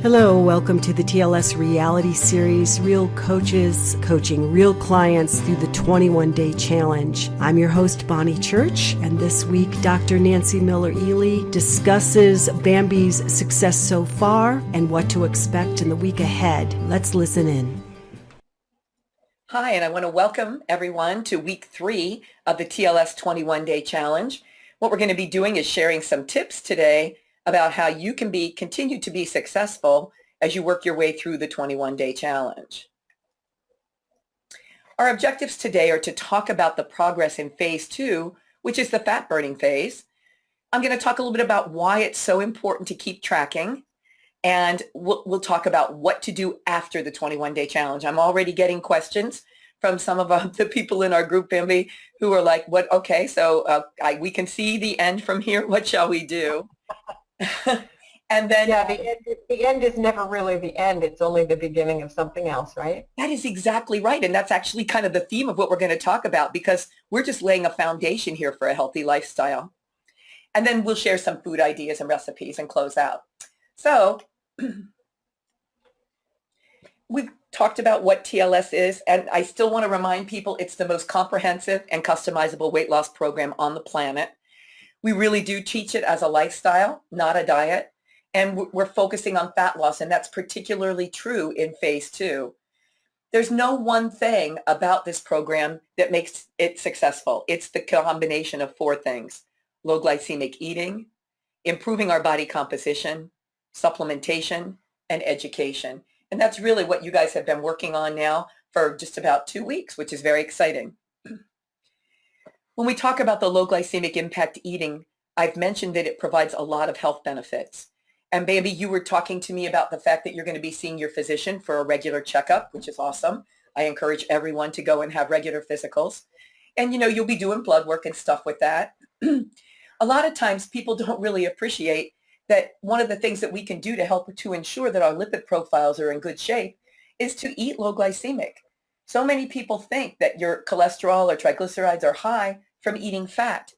Hello, welcome to the TLS reality series, Real Coaches Coaching Real Clients Through the 21-Day Challenge. I'm your host, Bonnie Church, and this week, Dr. Nancy Miller-Ihli discusses Bambi's success so far and what to expect in the week ahead. Let's listen in. Hi, and I want to welcome everyone to week 3 of the TLS 21-Day Challenge. What we're going to be doing is sharing some tips today about how you can continue to be successful as you work your way through the 21-Day Challenge. Our objectives today are to talk about the progress in phase 2, which is the fat burning phase. I'm going to talk a little bit about why it's so important to keep tracking, and we'll talk about what to do after the 21-Day Challenge. I'm already getting questions from some of the people in our group, Bambi, who are like, "What? Okay, so we can see the end from here. What shall we do?" And then the end is never really the end. It's only the beginning of something else, right? That is exactly right. And that's actually kind of the theme of what we're going to talk about, because we're just laying a foundation here for a healthy lifestyle. And then we'll share some food ideas and recipes and close out. So we've talked about what TLS is, and I still want to remind people it's the most comprehensive and customizable weight loss program on the planet. We really do teach it as a lifestyle, not a diet, and we're focusing on fat loss, and that's particularly true in phase 2. There's no one thing about this program that makes it successful. It's the combination of 4 things: low glycemic eating, improving our body composition, supplementation, and education. And that's really what you guys have been working on now for just about 2 weeks, which is very exciting. When we talk about the low glycemic impact eating, I've mentioned that it provides a lot of health benefits. And Bambi, you were talking to me about the fact that you're going to be seeing your physician for a regular checkup, which is awesome. I encourage everyone to go and have regular physicals. And, you'll be doing blood work and stuff with that. A lot of times people don't really appreciate that one of the things that we can do to help to ensure that our lipid profiles are in good shape is to eat low glycemic. So many people think that your cholesterol or triglycerides are high from eating fat,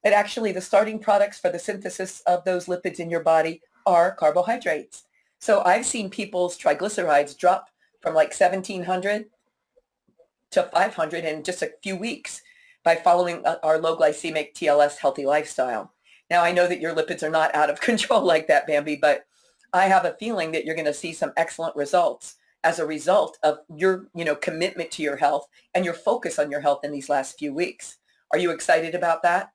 but actually the starting products for the synthesis of those lipids in your body are carbohydrates. So I've seen people's triglycerides drop from like 1,700 to 500 in just a few weeks by following our low glycemic TLS healthy lifestyle. Now, I know that your lipids are not out of control like that, Bambi, but I have a feeling that you're going to see some excellent results as a result of your, commitment to your health and your focus on your health in these last few weeks. Are you excited about that?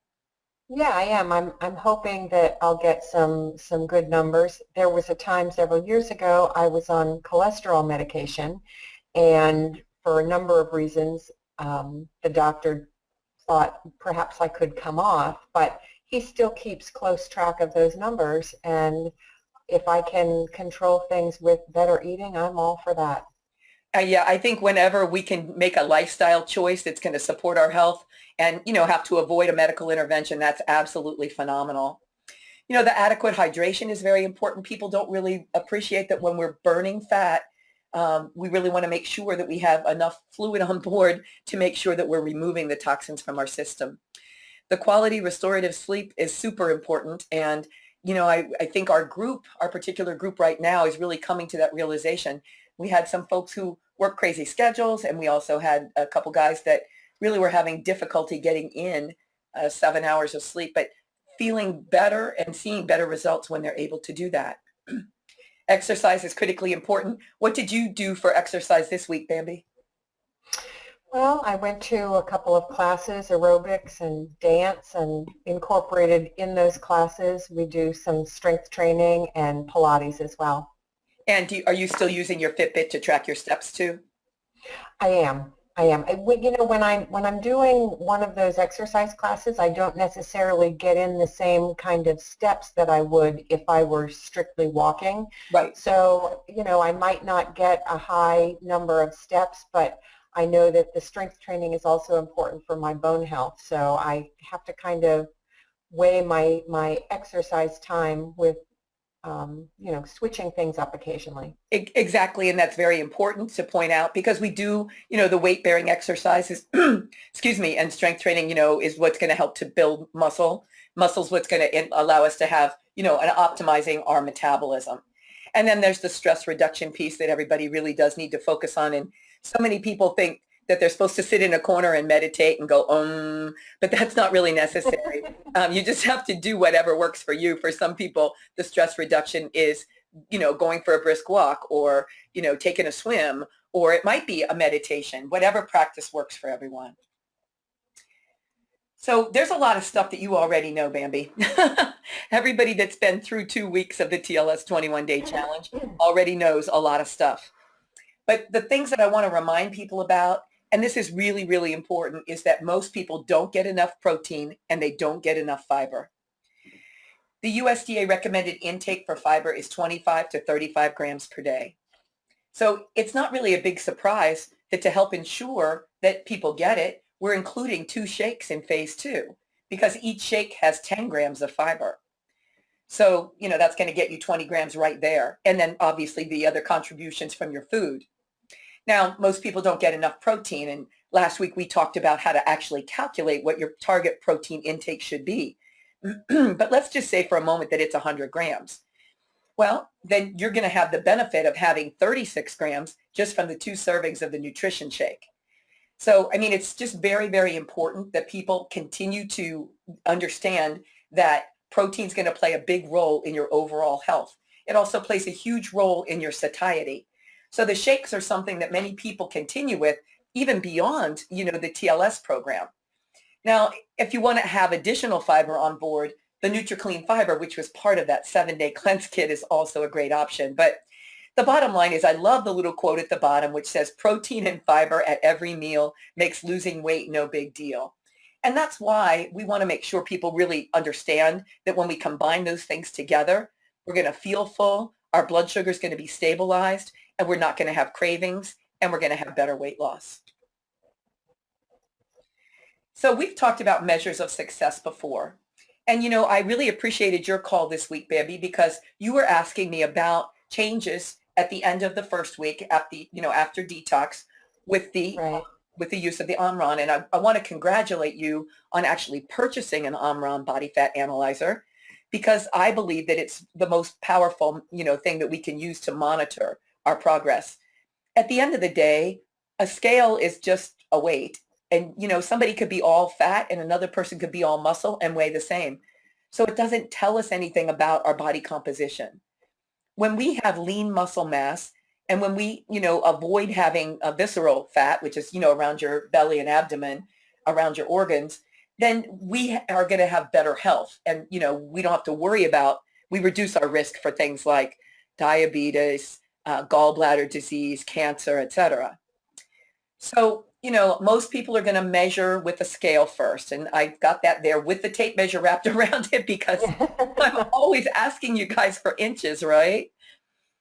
Yeah, I am. I'm hoping that I'll get some good numbers. There was a time several years ago I was on cholesterol medication, and for a number of reasons, the doctor thought perhaps I could come off, but he still keeps close track of those numbers, and if I can control things with better eating, I'm all for that. Yeah, I think whenever we can make a lifestyle choice that's going to support our health and, have to avoid a medical intervention, that's absolutely phenomenal. The adequate hydration is very important. People don't really appreciate that when we're burning fat, we really want to make sure that we have enough fluid on board to make sure that we're removing the toxins from our system. The quality restorative sleep is super important, and I think our particular group right now is really coming to that realization. We had some folks who work crazy schedules, and we also had a couple guys that really were having difficulty getting in 7 hours of sleep, but feeling better and seeing better results when they're able to do that. Exercise is critically important. What did you do for exercise this week, Bambi? Well, I went to a couple of classes, aerobics and dance, and incorporated in those classes, we do some strength training and Pilates as well. And are you still using your Fitbit to track your steps too? I am. When I'm doing one of those exercise classes, I don't necessarily get in the same kind of steps that I would if I were strictly walking. Right. So, I might not get a high number of steps, but I know that the strength training is also important for my bone health. So I have to kind of weigh my exercise time with switching things up occasionally. Exactly, and that's very important to point out, because we do, the weight-bearing exercises, excuse me, and strength training, is what's going to help to build muscle. Muscle's what's going to allow us to have, an optimizing our metabolism. And then there's the stress reduction piece that everybody really does need to focus on. And so many people think that they're supposed to sit in a corner and meditate and go, but that's not really necessary. You just have to do whatever works for you. For some people, the stress reduction is, going for a brisk walk, or, taking a swim, or it might be a meditation, whatever practice works for everyone. So there's a lot of stuff that you already know, Bambi. Everybody that's been through 2 weeks of the TLS 21-day challenge already knows a lot of stuff. But the things that I want to remind people about, and this is really, really important, is that most people don't get enough protein and they don't get enough fiber. The USDA recommended intake for fiber is 25 to 35 grams per day. So it's not really a big surprise that to help ensure that people get it, we're including 2 shakes in phase 2, because each shake has 10 grams of fiber. So, that's going to get you 20 grams right there. And then obviously the other contributions from your food. Now, most people don't get enough protein. And last week we talked about how to actually calculate what your target protein intake should be. But let's just say for a moment that it's 100 grams. Well, then you're going to have the benefit of having 36 grams just from the 2 servings of the nutrition shake. So, it's just very, very important that people continue to understand that protein is going to play a big role in your overall health. It also plays a huge role in your satiety. So the shakes are something that many people continue with even beyond, the TLS program. Now, if you want to have additional fiber on board, the NutriClean Fiber, which was part of that 7-day cleanse kit, is also a great option. But the bottom line is I love the little quote at the bottom, which says protein and fiber at every meal makes losing weight no big deal. And that's why we want to make sure people really understand that when we combine those things together, we're going to feel full, our blood sugar is going to be stabilized, and we're not going to have cravings, and we're going to have better weight loss. So we've talked about measures of success before. And, I really appreciated your call this week, Bambi, because you were asking me about changes at the end of the first week after detox with the use of the Omron. And I want to congratulate you on actually purchasing an Omron body fat analyzer, because I believe that it's the most powerful, thing that we can use to monitor our progress. At the end of the day, a scale is just a weight. And, somebody could be all fat and another person could be all muscle and weigh the same. So it doesn't tell us anything about our body composition. When we have lean muscle mass, and when we, avoid having a visceral fat, which is, around your belly and abdomen, around your organs, then we are going to have better health. And, we don't have to worry about, we reduce our risk for things like diabetes, gallbladder disease, cancer, etc. So, most people are going to measure with a scale first. And I got that there with the tape measure wrapped around it, because I'm always asking you guys for inches, right?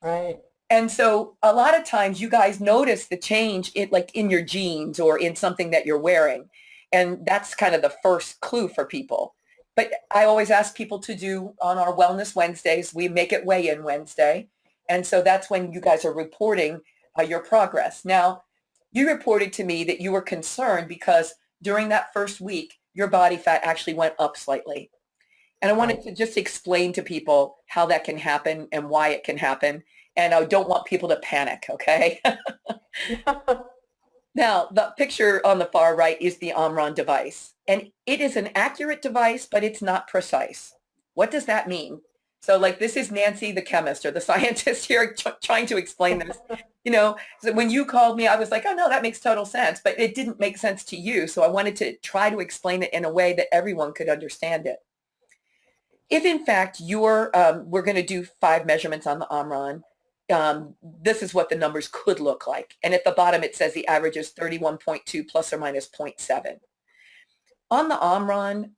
Right. And so a lot of times you guys notice the change in your jeans or in something that you're wearing. And that's kind of the first clue for people. But I always ask people to do on our Wellness Wednesdays, we make it weigh-in Wednesday. And so that's when you guys are reporting your progress. Now, you reported to me that you were concerned because during that first week, your body fat actually went up slightly. And I wanted to just explain to people how that can happen and why it can happen. And I don't want people to panic, okay? Now, the picture on the far right is the Omron device. And it is an accurate device, but it's not precise. What does that mean? So this is Nancy, the chemist or the scientist here trying to explain this. So when you called me, I was like, oh, no, that makes total sense. But it didn't make sense to you. So I wanted to try to explain it in a way that everyone could understand it. If, in fact, we're going to do 5 measurements on the Omron, this is what the numbers could look like. And at the bottom, it says the average is 31.2 plus or minus 0.7. On the Omron,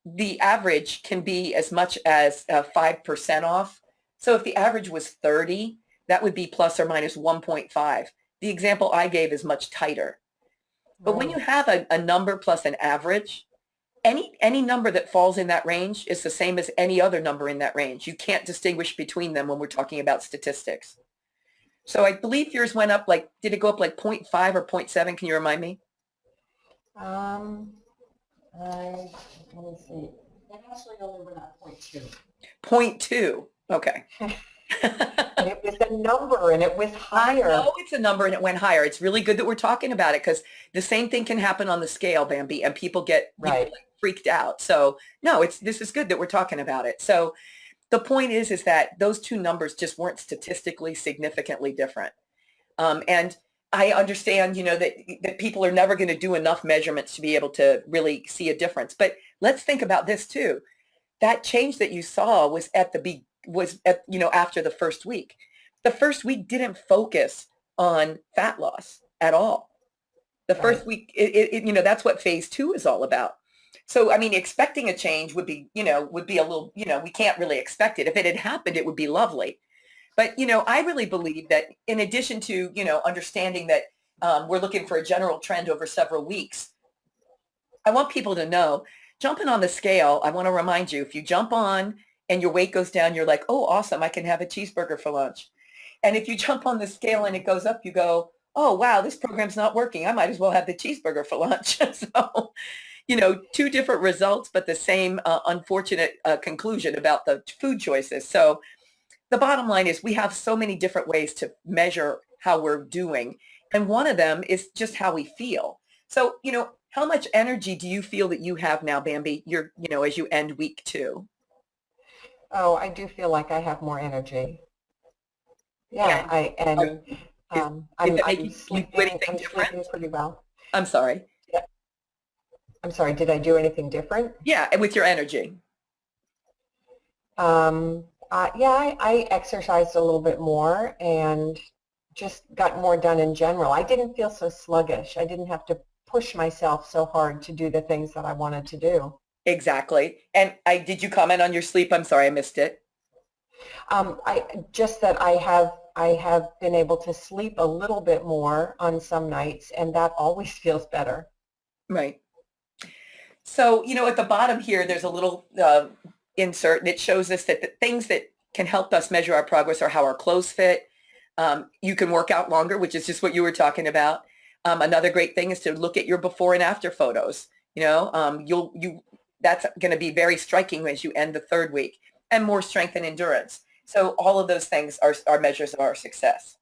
the average can be as much as 5% off. So if the average was 30, that would be plus or minus 1.5. The example I gave is much tighter. But when you have a number plus an average, any number that falls in that range is the same as any other number in that range. You can't distinguish between them when we're talking about statistics. So I believe yours went up did it go up 0.5 or 0.7? Can you remind me? Let me see. It actually only went up 0.2. 0.2. Okay. But was a number and it was I higher. know it's a number and it went higher. It's really good that we're talking about it because the same thing can happen on the scale, Bambi, and people get Right. like freaked out. So no, this is good that we're talking about it. So the point is that those two numbers just weren't statistically significantly different. And I understand, that people are never going to do enough measurements to be able to really see a difference. But let's think about this too. That change that you saw was after the first week. The first week didn't focus on fat loss at all. The first week, that's what phase 2 is all about. So, I mean, expecting a change would be a little, we can't really expect it. If it had happened, it would be lovely. But, I really believe that in addition to, understanding that we're looking for a general trend over several weeks, I want people to know, jumping on the scale, I want to remind you, if you jump on and your weight goes down, you're like, oh, awesome, I can have a cheeseburger for lunch. And if you jump on the scale and it goes up, you go, oh, wow, this program's not working. I might as well have the cheeseburger for lunch. So, two different results, but the same unfortunate conclusion about the food choices. So the bottom line is we have so many different ways to measure how we're doing. And one of them is just how we feel. So, how much energy do you feel that you have now, Bambi, as you end week 2? Oh, I do feel like I have more energy. Yeah, I'm sleeping pretty well. I'm sorry. Yeah. I'm sorry, did I do anything different? Yeah, and with your energy. I exercised a little bit more and just got more done in general. I didn't feel so sluggish. I didn't have to push myself so hard to do the things that I wanted to do. Exactly. And did you comment on your sleep? I'm sorry, I missed it. I have been able to sleep a little bit more on some nights, and that always feels better. Right. So, at the bottom here, there's a little insert, and it shows us that the things that can help us measure our progress are how our clothes fit. You can work out longer, which is just what you were talking about. Another great thing is to look at your before and after photos. That's going to be very striking as you end the 3rd week, and more strength and endurance. So all of those things are measures of our success.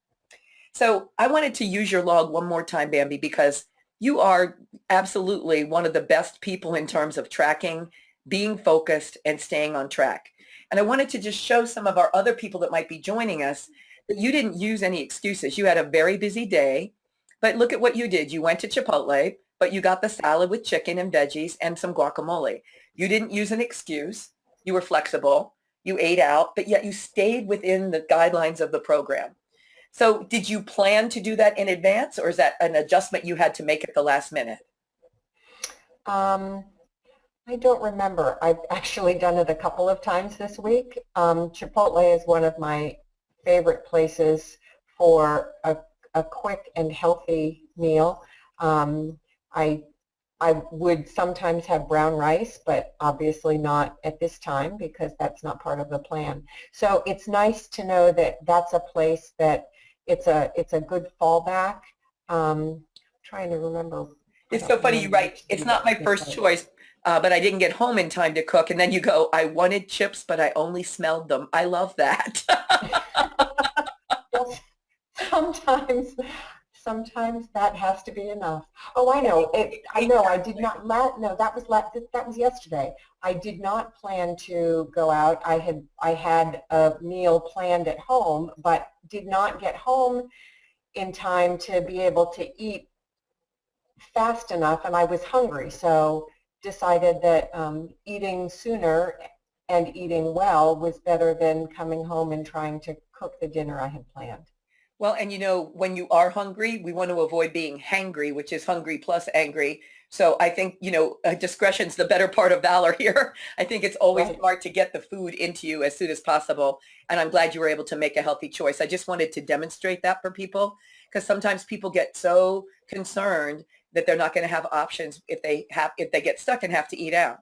So I wanted to use your log one more time, Bambi, because you are absolutely one of the best people in terms of tracking, being focused, and staying on track. And I wanted to just show some of our other people that might be joining us that you didn't use any excuses. You had a very busy day, but look at what you did. You went to Chipotle, but you got the salad with chicken and veggies and some guacamole. You didn't use an excuse. You were flexible. You ate out, but yet you stayed within the guidelines of the program. So did you plan to do that in advance, or is that an adjustment you had to make at the last minute? I don't remember. I've actually done it a couple of times this week. Chipotle is one of my favorite places for a quick and healthy meal. I would sometimes have brown rice, but obviously not at this time because that's not part of the plan. So it's nice to know that that's a place that it's a good fallback. Trying to remember. It's so funny, you write, it's not my first choice, but I didn't get home in time to cook. And then you go, I wanted chips, but I only smelled them. I love that. Well, sometimes that has to be enough. Oh, I know. I did not. No, that was yesterday. I did not plan to go out. I had a meal planned at home, but did not get home in time to be able to eat fast enough, and I was hungry, so decided that eating sooner and eating well was better than coming home and trying to cook the dinner I had planned. Well, and when you are hungry, we want to avoid being hangry, which is hungry plus angry. So I think, discretion's the better part of valor here. I think it's always smart to get the food into you as soon as possible. And I'm glad you were able to make a healthy choice. I just wanted to demonstrate that for people because sometimes people get so concerned that they're not going to have options if they get stuck and have to eat out.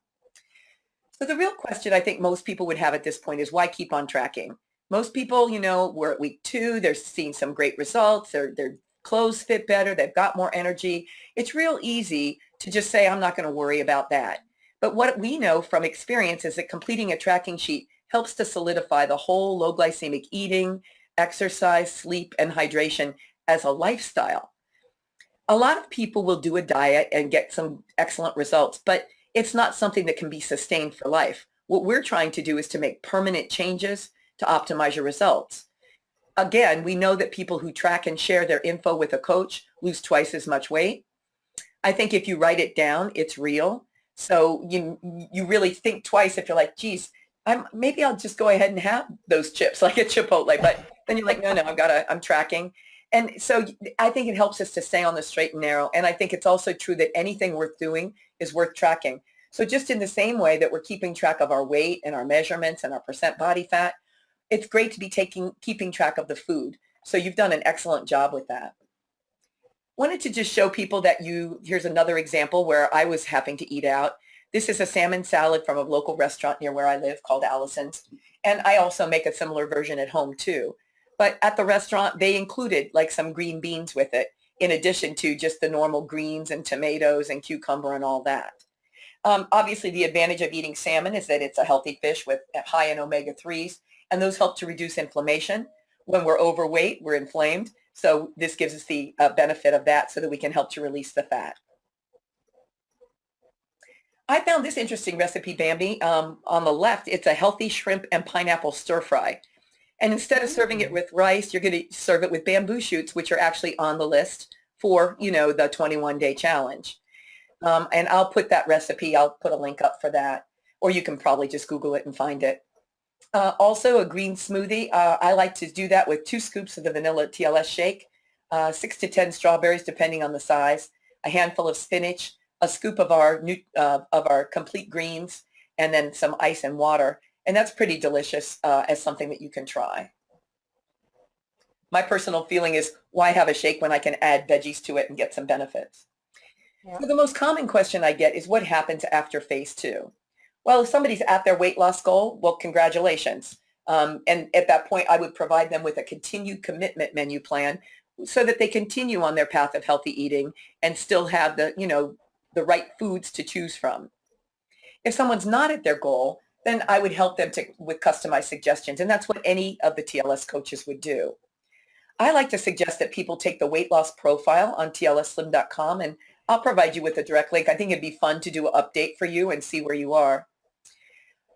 So the real question I think most people would have at this point is why keep on tracking? Most people, we're at week 2, they're seeing some great results, their clothes fit better, they've got more energy. It's real easy to just say, I'm not going to worry about that. But what we know from experience is that completing a tracking sheet helps to solidify the whole low glycemic eating exercise, sleep, and hydration as a lifestyle. A lot of people will do a diet and get some excellent results, but it's not something that can be sustained for life. What we're trying to do is to make permanent changes to optimize your results. Again, we know that people who track and share their info with a coach lose twice as much weight. I think if you write it down, it's real. So you really think twice if you're like, geez, maybe I'll just go ahead and have those chips like at Chipotle. But then you're like, no, I'm tracking. And so I think it helps us to stay on the straight and narrow. And I think it's also true that anything worth doing is worth tracking. So just in the same way that we're keeping track of our weight and our measurements and our percent body fat, it's great to be keeping track of the food. So you've done an excellent job with that. Wanted to just show people that here's another example where I was having to eat out. This is a salmon salad from a local restaurant near where I live called Allison's. And I also make a similar version at home too. But at the restaurant, they included like some green beans with it, in addition to just the normal greens and tomatoes and cucumber and all that. Obviously, the advantage of eating salmon is that it's a healthy fish with high in omega-3s, and those help to reduce inflammation. When we're overweight, we're inflamed. So this gives us the benefit of that so that we can help to release the fat. I found this interesting recipe, Bambi. On the left, it's a healthy shrimp and pineapple stir fry. And instead of serving it with rice, you're going to serve it with bamboo shoots, which are actually on the list for, the 21-day challenge. And I'll put that recipe, I'll put a link up for that, or you can probably just Google it and find it. Also a green smoothie. I like to do that with 2 scoops of the vanilla TLS shake, 6 to 10 strawberries, depending on the size, a handful of spinach, a scoop of our complete greens, and then some ice and water. And that's pretty delicious as something that you can try. My personal feeling is, why have a shake when I can add veggies to it and get some benefits? Yeah. So the most common question I get is, what happens after phase 2? Well, if somebody's at their weight loss goal, well, congratulations. And at that point, I would provide them with a continued commitment menu plan so that they continue on their path of healthy eating and still have the right foods to choose from. If someone's not at their goal, then I would help them with customized suggestions. And that's what any of the TLS coaches would do. I like to suggest that people take the weight loss profile on tlsslim.com, and I'll provide you with a direct link. I think it'd be fun to do an update for you and see where you are.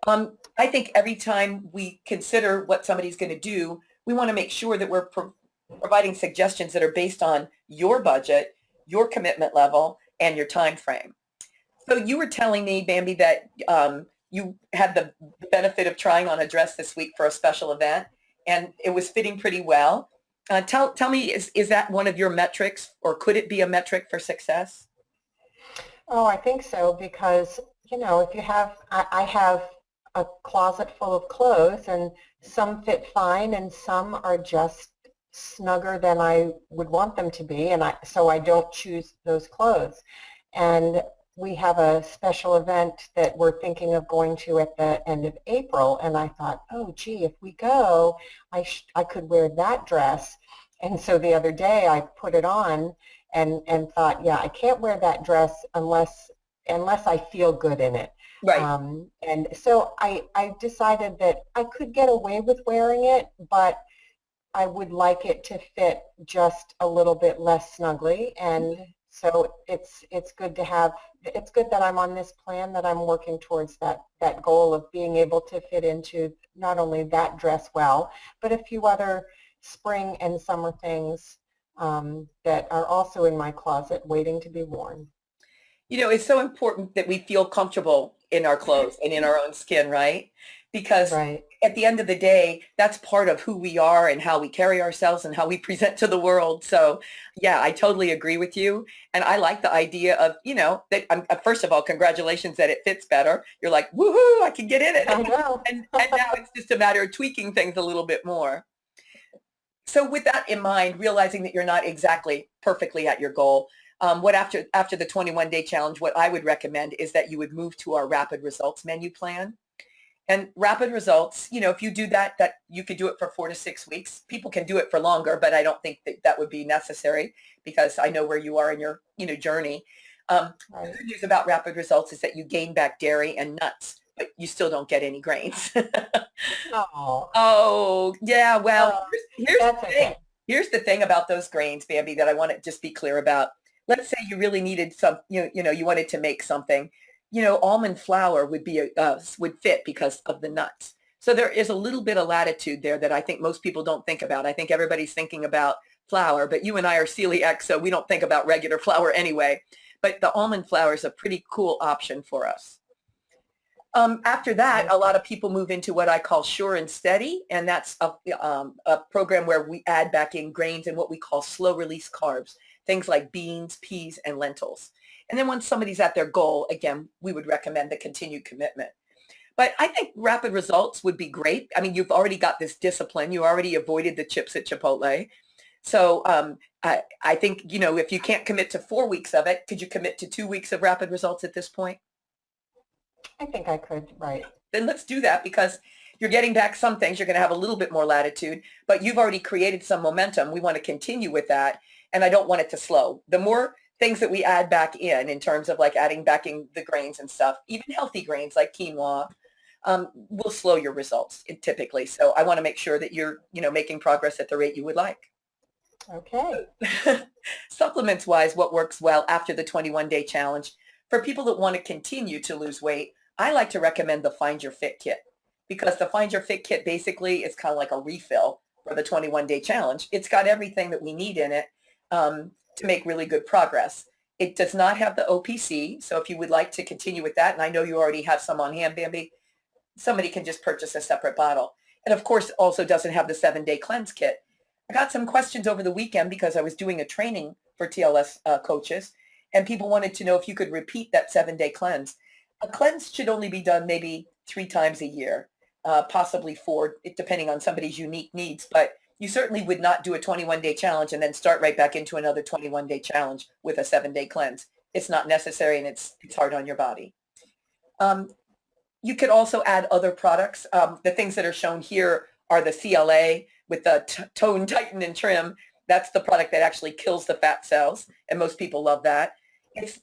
I think every time we consider what somebody's going to do, we want to make sure that we're providing suggestions that are based on your budget, your commitment level, and your time frame. So you were telling me, Bambi, that you had the benefit of trying on a dress this week for a special event, and it was fitting pretty well. Tell me, is that one of your metrics, or could it be a metric for success? Oh, I think so, because, if you have, I have a closet full of clothes, and some fit fine and some are just snugger than I would want them to be, and so I don't choose those clothes. And we have a special event that we're thinking of going to at the end of April, and I thought, oh gee, if we go, I could wear that dress. And so the other day I put it on and thought, yeah, I can't wear that dress unless I feel good in it. Right. And so I decided that I could get away with wearing it, but I would like it to fit just a little bit less snugly. And so it's good that I'm on this plan, that I'm working towards that goal of being able to fit into not only that dress well, but a few other spring and summer things that are also in my closet waiting to be worn. It's so important that we feel comfortable in our clothes and in our own skin, right? Because right. At the end of the day, that's part of who we are and how we carry ourselves and how we present to the world. So yeah, I totally agree with you. And I like the idea of, that first of all, congratulations that it fits better. You're like, woohoo, I can get in it. I know. and now it's just a matter of tweaking things a little bit more. So with that in mind, realizing that you're not exactly perfectly at your goal, after the 21-day challenge, what I would recommend is that you would move to our rapid results menu plan. And rapid results, if you do that you could do it for 4 to 6 weeks. People can do it for longer, but I don't think that would be necessary, because I know where you are in your journey. Right. The good news about rapid results is that you gain back dairy and nuts but you still don't get any grains. Oh, Oh, yeah. Well, here's that's the thing. okay. Here's the thing about those grains, Bambi, that I want to just be clear about. Let's say you really needed some, you wanted to make something, almond flour would fit because of the nuts. So there is a little bit of latitude there that I think most people don't think about. I think everybody's thinking about flour, but you and I are celiac, so we don't think about regular flour anyway. But the almond flour is a pretty cool option for us. After that, a lot of people move into what I call sure and steady, and that's a program where we add back in grains and what we call slow release carbs, things like beans, peas, and lentils. And then once somebody's at their goal, again, we would recommend the continued commitment. But I think rapid results would be great. I mean, you've already got this discipline. You already avoided the chips at Chipotle. So I think, if you can't commit to 4 weeks of it, could you commit to 2 weeks of rapid results at this point? I think I could, right. Then let's do that, because you're getting back some things. You're going to have a little bit more latitude, but you've already created some momentum. We want to continue with that, and I don't want it to slow. The more things that we add back in terms of like adding back in the grains and stuff, even healthy grains like quinoa, will slow your results typically. So I want to make sure that you're, making progress at the rate you would like. Okay. Supplements wise, what works well after the 21-day challenge for people that want to continue to lose weight, I like to recommend the Find Your Fit kit, because the Find Your Fit kit basically is kind of like a refill for the 21-day challenge. It's got everything that we need in it to make really good progress. It does not have the OPC, so if you would like to continue with that, and I know you already have some on hand, Bambi, somebody can just purchase a separate bottle. And of course, also doesn't have the 7-day cleanse kit. I got some questions over the weekend because I was doing a training for TLS coaches, and people wanted to know if you could repeat that 7-day cleanse. A cleanse should only be done maybe 3 times a year, possibly 4, depending on somebody's unique needs. But you certainly would not do a 21-day challenge and then start right back into another 21-day challenge with a 7-day cleanse. It's not necessary, and it's hard on your body. You could also add other products. The things that are shown here are the CLA with the Tone, Tighten, and Trim. That's the product that actually kills the fat cells, and most people love that.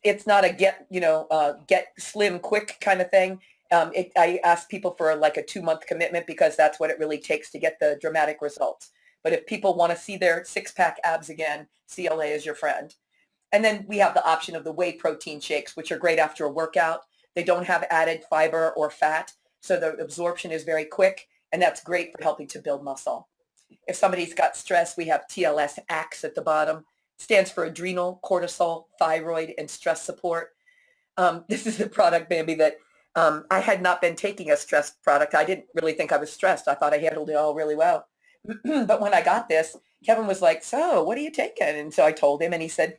It's not a get slim quick kind of thing. I ask people for like a 2-month commitment because that's what it really takes to get the dramatic results. But if people want to see their 6-pack abs again, CLA is your friend. And then we have the option of the whey protein shakes, which are great after a workout. They don't have added fiber or fat, so the absorption is very quick, and that's great for helping to build muscle. If somebody's got stress, we have TLS ACTS at the bottom. Stands for adrenal, cortisol, thyroid, and stress support. This is the product, Bambi, that I had not been taking a stress product. I didn't really think I was stressed. I thought I handled it all really well. But when I got this, Kevin was like, so what are you taking? And so I told him, and he said,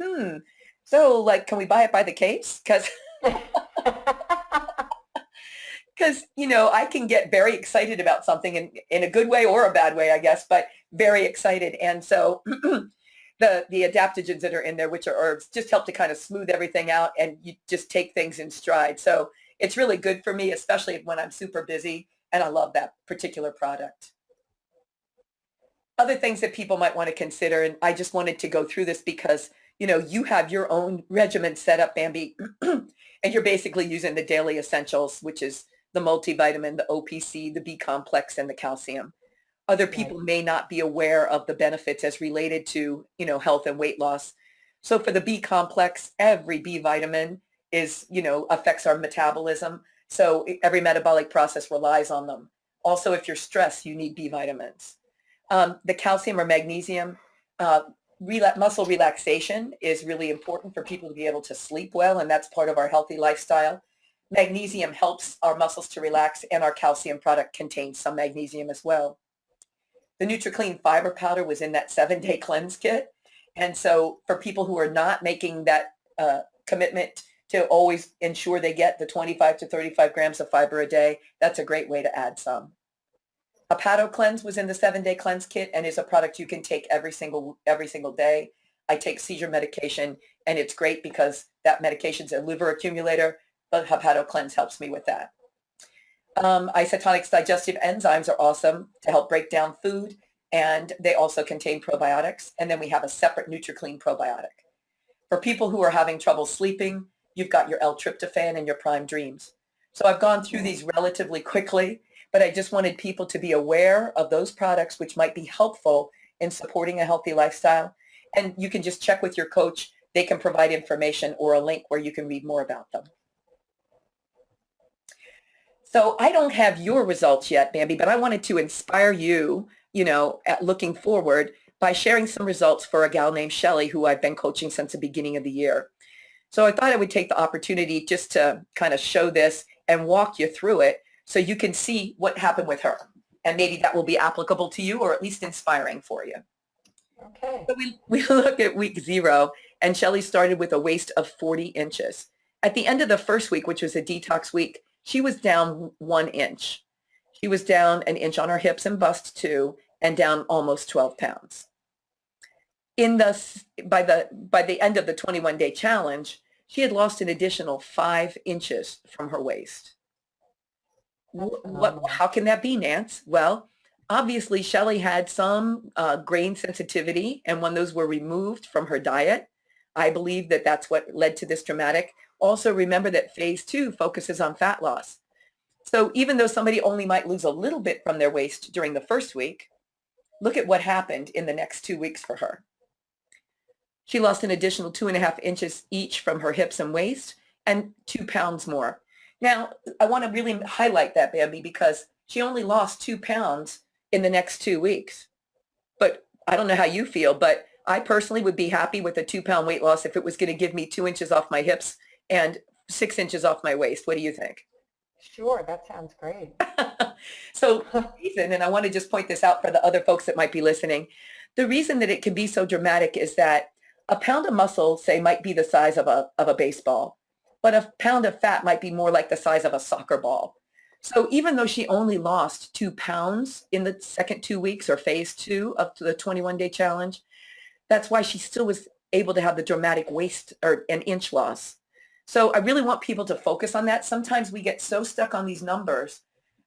so like, can we buy it by the case? Because I can get very excited about something in a good way or a bad way, I guess, but very excited. And so the adaptogens that are in there, which are herbs, just help to kind of smooth everything out, and you just take things in stride. So it's really good for me, especially when I'm super busy, and I love that particular product. Other things that people might want to consider, and I just wanted to go through this because, you have your own regimen set up, Bambi, and you're basically using the daily essentials, which is the multivitamin, the OPC, the B complex, and the calcium. Other people may not be aware of the benefits as related to, health and weight loss. So for the B complex, every B vitamin affects our metabolism. So every metabolic process relies on them. Also, if you're stressed, you need B vitamins. The calcium or magnesium, muscle relaxation is really important for people to be able to sleep well, and that's part of our healthy lifestyle. Magnesium helps our muscles to relax, and our calcium product contains some magnesium as well. The NutriClean fiber powder was in that 7-day cleanse kit. And so for people who are not making that commitment to always ensure they get the 25 to 35 grams of fiber a day, that's a great way to add some. Hepato Cleanse was in the 7-day cleanse kit and is a product you can take every single day. I take seizure medication, and it's great because that medication's a liver accumulator, but Hepato Cleanse helps me with that. Isotonics digestive enzymes are awesome to help break down food, and they also contain probiotics. And then we have a separate NutriClean probiotic. For people who are having trouble sleeping, you've got your L-tryptophan and your Prime Dreams. So I've gone through these relatively quickly, but I just wanted people to be aware of those products which might be helpful in supporting a healthy lifestyle. And you can just check with your coach. They can provide information or a link where you can read more about them. So I don't have your results yet, Bambi, but I wanted to inspire you, at looking forward by sharing some results for a gal named Shelly, who I've been coaching since the beginning of the year. So I thought I would take the opportunity just to kind of show this and walk you through it so you can see what happened with her. And maybe that will be applicable to you, or at least inspiring for you. Okay. So we look at week 0, and Shelly started with a waist of 40 inches. At the end of the first week, which was a detox week, she was down 1 inch. She was down 1 inch on her hips and bust too, and down almost 12 pounds. By the end of the 21-day challenge, she had lost an additional 5 inches from her waist. How can that be, Nance? Well, obviously, Shelly had some grain sensitivity, and when those were removed from her diet, I believe that that's what led to this dramatic. Also, remember that phase 2 focuses on fat loss. So even though somebody only might lose a little bit from their waist during the first week, look at what happened in the next 2 weeks for her. She lost an additional 2.5 inches each from her hips and waist, and 2 pounds more. Now, I want to really highlight that, Bambi, because she only lost 2 pounds in the next 2 weeks. But I don't know how you feel, but I personally would be happy with a 2-pound weight loss if it was going to give me 2 inches off my hips and 6 inches off my waist. What do you think? Sure, that sounds great. So the reason, and I want to just point this out for the other folks that might be listening, the reason that it can be so dramatic is that a pound of muscle, say, might be the size of a baseball, but a pound of fat might be more like the size of a soccer ball. So even though she only lost 2 pounds in the second 2 weeks, or phase 2 of the 21-day challenge, that's why she still was able to have the dramatic waist or an inch loss. So I really want people to focus on that. Sometimes we get so stuck on these numbers,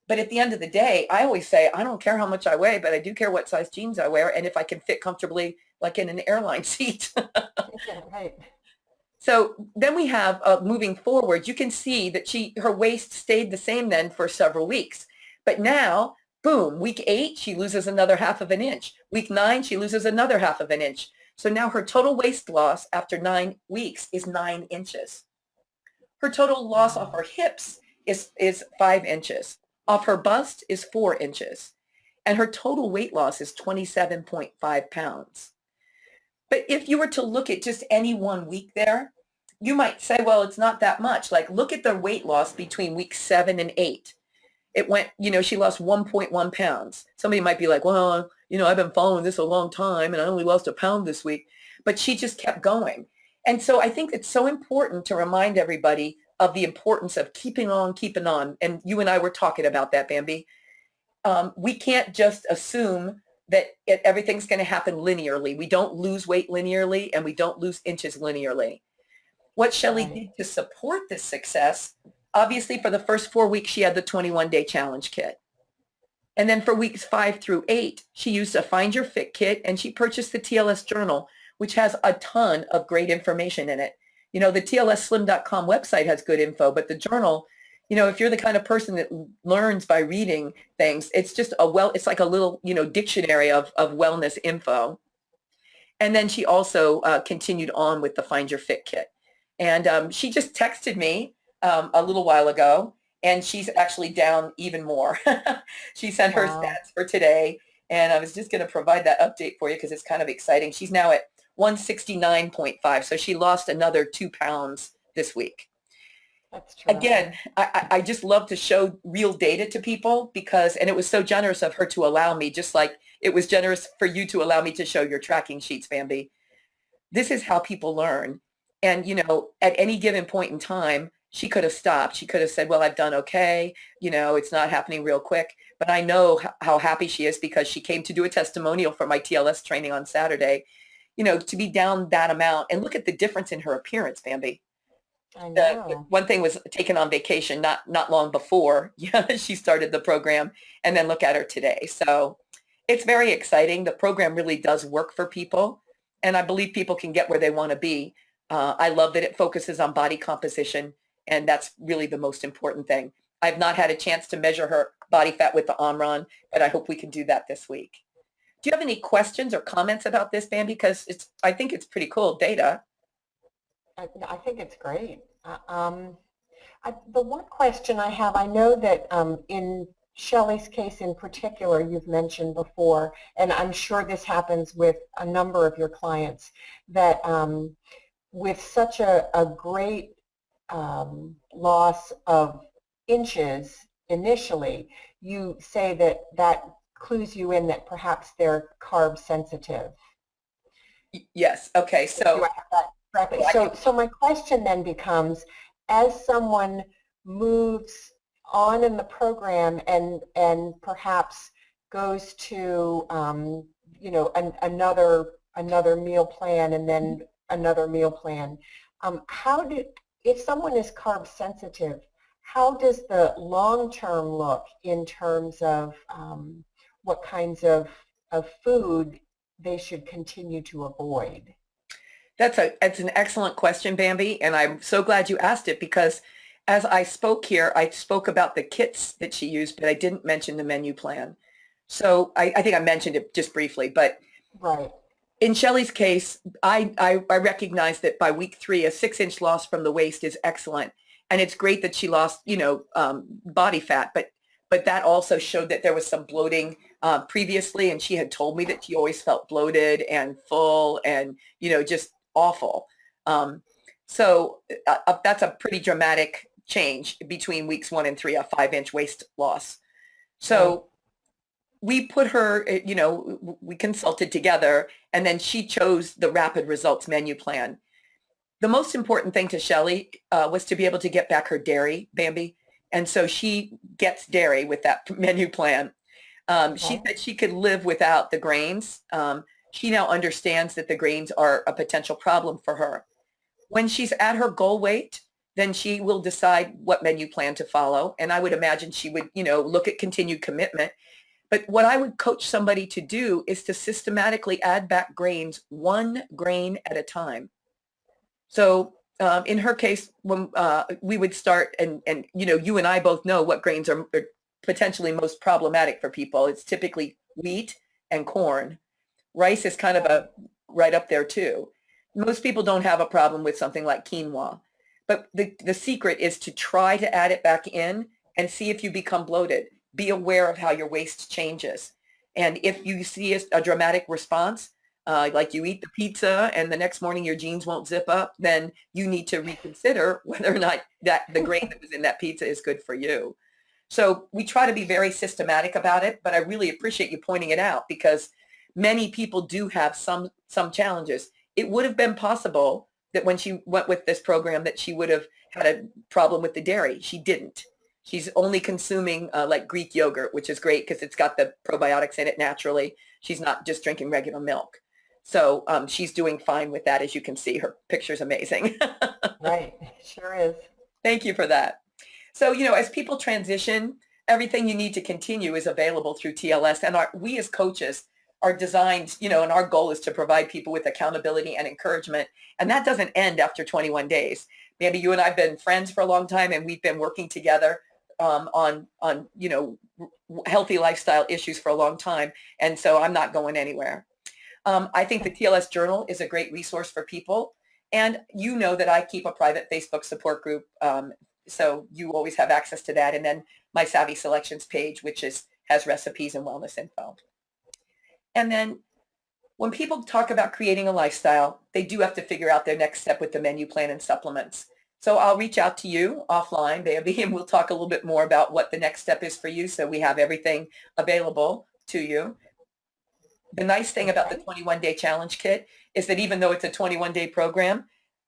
but at the end of the day, I always say, I don't care how much I weigh, but I do care what size jeans I wear and if I can fit comfortably, like in an airline seat. Yeah, right. So then we have, moving forward, you can see that her waist stayed the same then for several weeks. But now, boom, week 8, she loses another 1/2 inch. Week 9, she loses another 1/2 inch. So now her total waist loss after 9 weeks is 9 inches. Her total loss off her hips is 5 inches. Off her bust is 4 inches. And her total weight loss is 27.5 pounds. But if you were to look at just any 1 week there, you might say, well, it's not that much. Like, look at the weight loss between week 7 and 8. It went, she lost 1.1 pounds. Somebody might be like, well, I've been following this a long time and I only lost 1 pound this week. But she just kept going. And so I think it's so important to remind everybody of the importance of keeping on. And you and I were talking about that, Bambi. We can't just assume that everything's going to happen linearly. We don't lose weight linearly, and we don't lose inches linearly. What Shelly did to support this success, obviously for the first 4 weeks, she had the 21-day challenge kit. And then for weeks 5 through 8, she used a Find Your Fit kit, and she purchased the TLS journal, which has a ton of great information in it. The TLSslim.com website has good info, but the journal, if you're the kind of person that learns by reading things, it's just it's like a little, dictionary of wellness info. And then she also continued on with the Find Your Fit kit. And she just texted me a little while ago, and she's actually down even more. She sent her stats for today, and I was just going to provide that update for you because it's kind of exciting. She's now at 169.5, so she lost another 2 pounds this week. That's true. Again, I just love to show real data to people and it was so generous of her to allow me, just like it was generous for you to allow me to show your tracking sheets, Bambi. This is how people learn. And, at any given point in time, she could have stopped. She could have said, well, I've done okay. It's not happening real quick. But I know how happy she is because she came to do a testimonial for my TLS training on Saturday, to be down that amount. And look at the difference in her appearance, Bambi. I know. One thing was taken on vacation not long before she started the program, and then look at her today. So it's very exciting. The program really does work for people, and I believe people can get where they want to be. I love that it focuses on body composition And that's really the most important thing. I've not had a chance to measure her body fat with the Omron, but I hope we can do that this week. Do you have any questions or comments about this, Bambi? Because I think it's pretty cool data. I think it's great. The one question I have, I know that in Shelley's case in particular, you've mentioned before, and I'm sure this happens with a number of your clients, that with such a great loss of inches initially, you say that clues you in that perhaps they're carb sensitive. Yes. Okay. So, do I have that correctly? So my question then becomes, as someone moves on in the program and perhaps goes to another meal plan and then another meal plan, if someone is carb sensitive, how does the long term look in terms of what kinds of food they should continue to avoid? That's an excellent question, Bambi, and I'm so glad you asked it, because as I spoke here, I spoke about the kits that she used, but I didn't mention the menu plan. So I think I mentioned it just briefly, but right. In Shelley's case, I recognize that by week 3, a 6-inch loss from the waist is excellent, and it's great that she lost, body fat, but that also showed that there was some bloating previously, and she had told me that she always felt bloated and full and just awful. So that's a pretty dramatic change between weeks 1 and 3, a 5-inch waist loss. So we put her, we consulted together, and then she chose the Rapid Results menu plan. The most important thing to Shelley was to be able to get back her dairy, Bambi. And so she gets dairy with that menu plan. She said she could live without the grains. She now understands that the grains are a potential problem for her. When she's at her goal weight, then she will decide what menu plan to follow. And I would imagine she would, look at continued commitment. But what I would coach somebody to do is to systematically add back grains 1 grain at a time. So in her case, when we would start, and you and I both know what grains are potentially most problematic for people. It's typically wheat and corn. Rice is kind of right up there too. Most people don't have a problem with something like quinoa. But the secret is to try to add it back in and see if you become bloated. Be aware of how your waist changes. And if you see a dramatic response, like you eat the pizza and the next morning your jeans won't zip up, then you need to reconsider whether or not that the grain that was in that pizza is good for you. So we try to be very systematic about it, but I really appreciate you pointing it out, because many people do have some challenges. It would have been possible that when she went with this program that she would have had a problem with the dairy. She didn't. She's only consuming like Greek yogurt, which is great because it's got the probiotics in it naturally. She's not just drinking regular milk. So she's doing fine with that. As you can see, her picture's amazing. Right, sure is. Thank you for that. So, as people transition, everything you need to continue is available through TLS. And we as coaches are designed, and our goal is to provide people with accountability and encouragement. And that doesn't end after 21 days. Maybe you and I have been friends for a long time, and we've been working together on healthy lifestyle issues for a long time. And so I'm not going anywhere. I think the TLS Journal is a great resource for people. And you know that I keep a private Facebook support group. So you always have access to that. And then my Savvy Selections page, which has recipes and wellness info. And then when people talk about creating a lifestyle, they do have to figure out their next step with the menu plan and supplements. So I'll reach out to you offline, Bambi, and we'll talk a little bit more about what the next step is for you, so we have everything available to you. The nice thing about the 21-day challenge kit is that even though it's a 21-day program,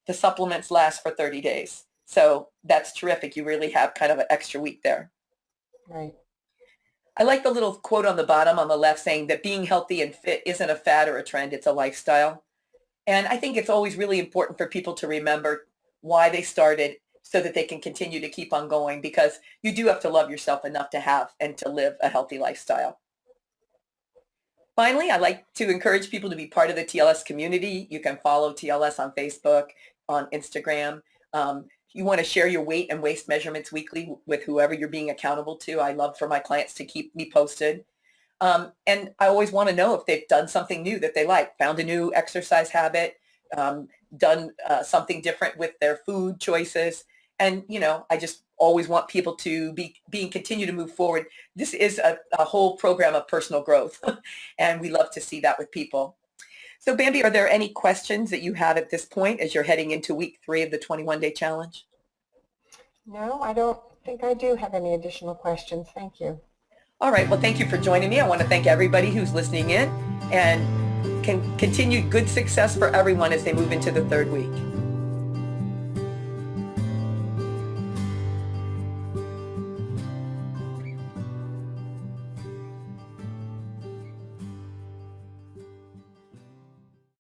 the supplements last for 30 days. So that's terrific. You really have kind of an extra week there. Right. I like the little quote on the bottom on the left saying that being healthy and fit isn't a fad or a trend, it's a lifestyle. And I think it's always really important for people to remember why they started so that they can continue to keep on going, because you do have to love yourself enough to have and to live a healthy lifestyle. Finally, I like to encourage people to be part of the TLS community. You can follow TLS on Facebook, on Instagram. You want to share your weight and waist measurements weekly with whoever you're being accountable to. I love for my clients to keep me posted. And I always want to know if they've done something new that they like, found a new exercise habit, done something different with their food choices. And, I just always want people to continue to move forward. This is a whole program of personal growth, and we love to see that with people. So Bambi, are there any questions that you have at this point as you're heading into week 3 of the 21-day challenge? No, I don't think I do have any additional questions. Thank you. All right. Well, thank you for joining me. I want to thank everybody who's listening in, and continue good success for everyone as they move into the 3rd week.